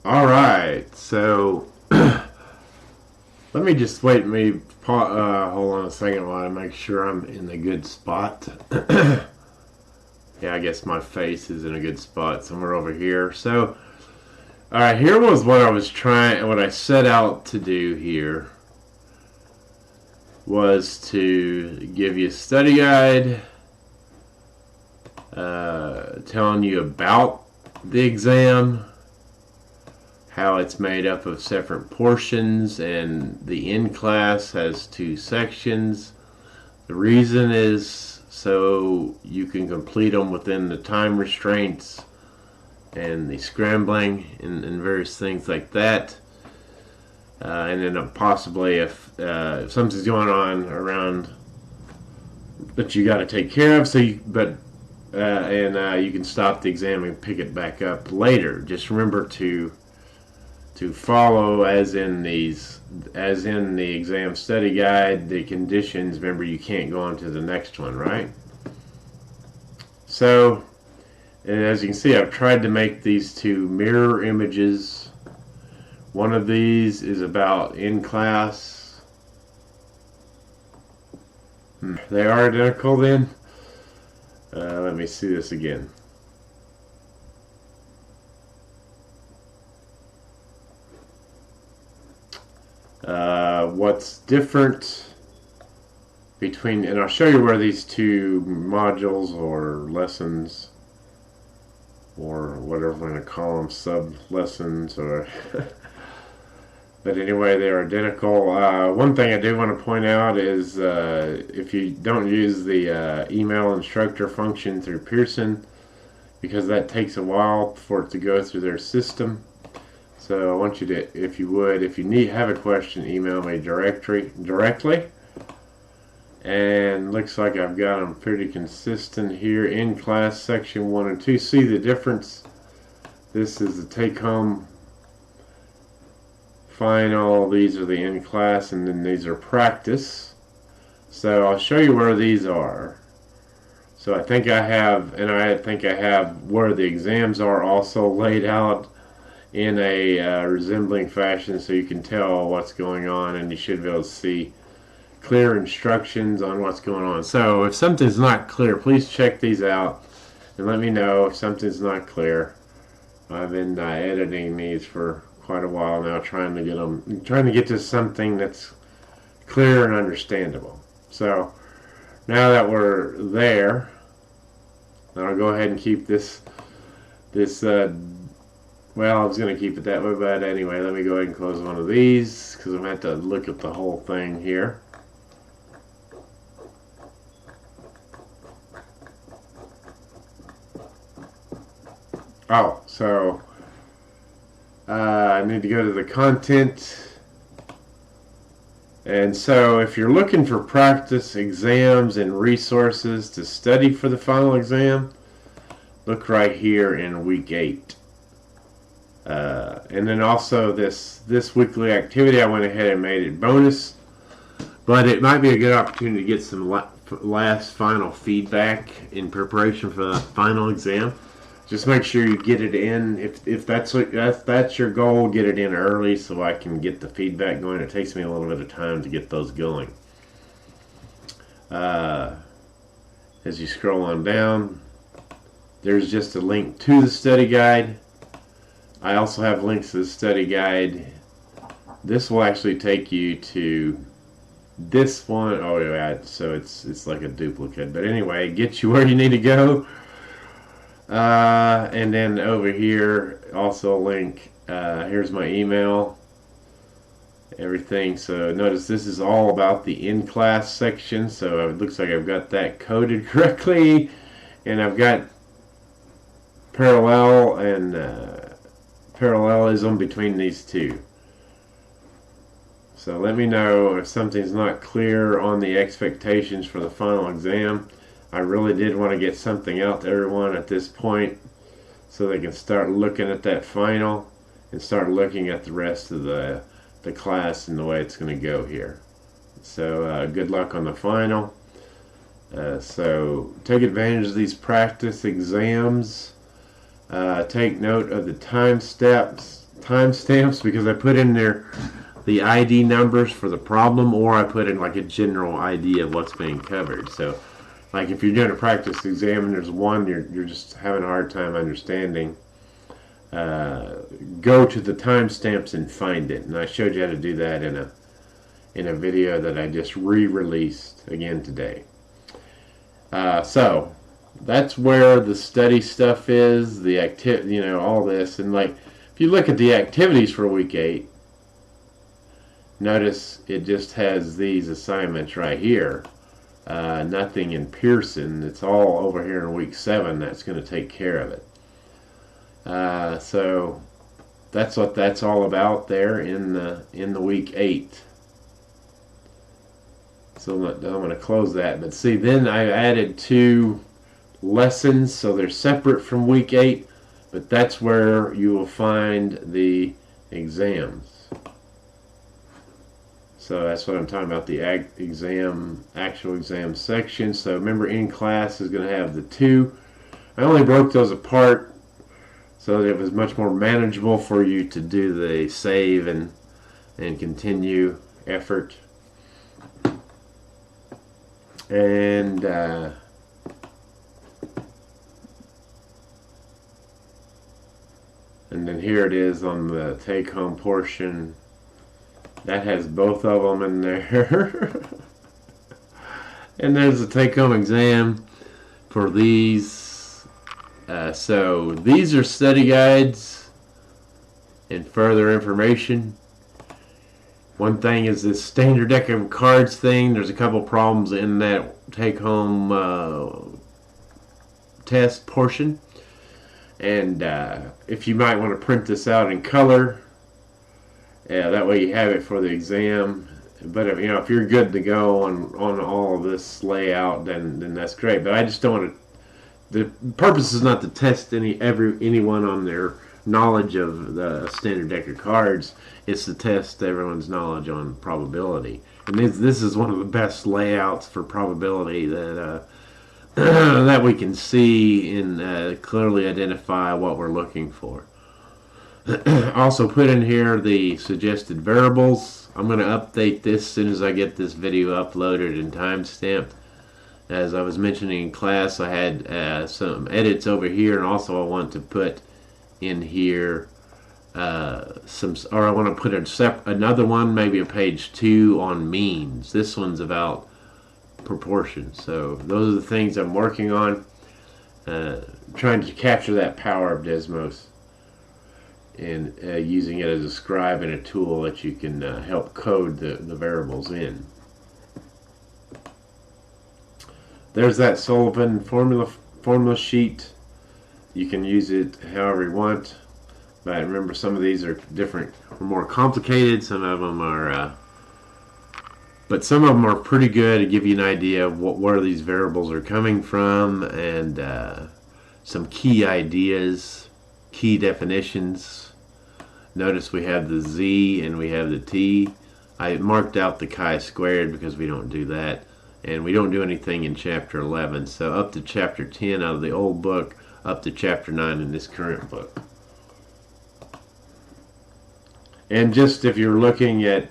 All right, so let me just wait. Hold on a second while I make sure I'm in a good spot. Yeah, I guess my face is in a good spot somewhere over here. So, all right, here was what what I set out to do here was to give you a study guide, telling you about the exam, how it's made up of separate portions, and the in-class has 2 sections. The reason is so you can complete them within the time restraints and the scrambling and various things like that. And then possibly if something's going on around that you got to take care of, you can stop the exam and pick it back up later. Just remember to follow as in the exam study guide, the conditions. Remember, you can't go on to the next one, right? So, and as you can see, I've tried to make these 2 mirror images. One of these is about in class. They are identical then. Let me see this again. What's different between, and I'll show you where these 2 modules or lessons, or whatever we're going to call them, sub lessons, or but anyway, they're identical. One thing I do want to point out is if you don't use the email instructor function through Pearson, because that takes a while for it to go through their system. So I want you to, if you have a question, email me directly. And looks like I've got them pretty consistent here. In class section 1 and 2. See the difference? This is the take-home final. These are the in class, and then these are practice. So I'll show you where these are. So I think I have where the exams are also laid out in a resembling fashion, so you can tell what's going on, and you should be able to see clear instructions on what's going on. So if something's not clear, please check these out and let me know if something's not clear. I've been editing these for quite a while now, trying to get to something that's clear and understandable. So now that we're there, I'll go ahead and keep this well, I was going to keep it that way, but anyway, let me go ahead and close one of these, because I'm going to have to look at the whole thing here. Oh, so I need to go to the content. And so if you're looking for practice exams and resources to study for the final exam, look right here in week 8. And then also this weekly activity, I went ahead and made it bonus, but it might be a good opportunity to get some last final feedback in preparation for the final exam. Just make sure you get it in. If that's your goal, get it in early so I can get the feedback going. It takes me a little bit of time to get those going. As you scroll on down, there's just a link to the study guide. I also have links to the study guide. This will actually take you to this one. Oh yeah, so it's like a duplicate. But anyway, it gets you where you need to go. And then over here, also a link. Here's my email. Everything. So notice this is all about the in-class section. So it looks like I've got that coded correctly, and I've got parallel and parallelism between these 2. So let me know if something's not clear on the expectations for the final exam. I really did want to get something out to everyone at this point so they can start looking at that final and start looking at the rest of the class and the way it's going to go here. So good luck on the final. So take advantage of these practice exams. Take note of the time timestamps because I put in there the ID numbers for the problem, or I put in like a general idea of what's being covered. So like if you're doing a practice exam and there's one you're just having a hard time understanding, go to the timestamps and find it. And I showed you how to do that in a video that I just re-released again today. So that's where the study stuff is, the activity, you know, all this. And like if you look at the activities for week 8, notice it just has these assignments right here. Nothing in Pearson. It's all over here in week 7 that's going to take care of it. So that's what that's all about there in the week 8. So I'm going to close that. But see, then I added 2 lessons, so they're separate from week 8, but that's where you will find the exams. So that's what I'm talking about, the actual exam section. So remember, in class is going to have the 2. I only broke those apart so that it was much more manageable for you to do the save and continue effort. And then here it is on the take-home portion. That has both of them in there. And there's the take-home exam for these. So these are study guides and further information. One thing is this standard deck of cards thing. There's a couple problems in that take-home test portion. And if you might want to print this out in color, that way you have it for the exam. But if you're good to go on all of this layout, then that's great. But I just don't want to. The purpose is not to test anyone on their knowledge of the standard deck of cards. It's to test everyone's knowledge on probability. And this is one of the best layouts for probability that that we can see and clearly identify what we're looking for. Also put in here the suggested variables. I'm going to update this as soon as I get this video uploaded and timestamped. As I was mentioning in class, I had some edits over here, and also I want to put in here I want to put another one, maybe a page 2 on means. This one's about proportions. So those are the things I'm working on, trying to capture that power of Desmos and using it as a scribe and a tool that you can help code the variables in. There's that Sullivan formula sheet. You can use it however you want, but remember, some of these are different or more complicated. Some of them are but some of them are pretty good to give you an idea of where these variables are coming from, and some key ideas, key definitions. Notice we have the Z and we have the T. I marked out the chi-squared because we don't do that, and we don't do anything in chapter 11. So up to chapter 10 out of the old book, up to chapter 9 in this current book. And just if you're looking at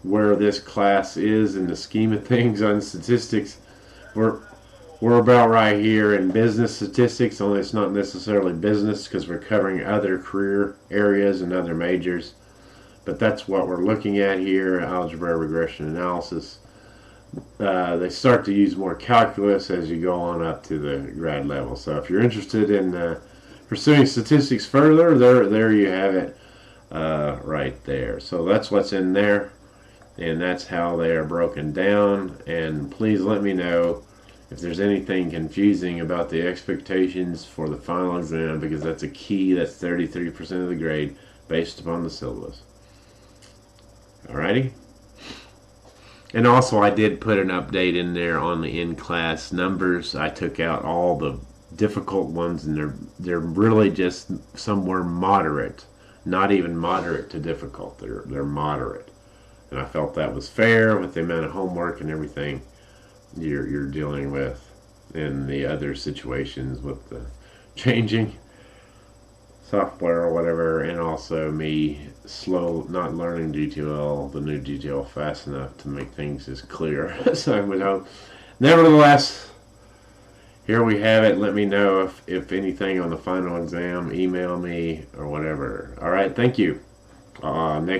where this class is in the scheme of things on statistics, we're about right here in business statistics, only it's not necessarily business because we're covering other career areas and other majors. But that's what we're looking at here, algebra, regression analysis. They start to use more calculus as you go on up to the grad level. So if you're interested in pursuing statistics further, there you have it right there. So that's what's in there, and that's how they are broken down. And please let me know if there's anything confusing about the expectations for the final exam, because that's a key. That's 33% of the grade based upon the syllabus. Alrighty. And also I did put an update in there on the in-class numbers. I took out all the difficult ones, and they're really just somewhere moderate. Not even moderate to difficult. They're moderate. And I felt that was fair with the amount of homework and everything you're dealing with in the other situations with the changing. software or whatever, and also me not learning GTL, the new GTL, fast enough to make things as clear as I would hope. Nevertheless, here we have it. Let me know if anything on the final exam. Email me or whatever. All right, thank you. Next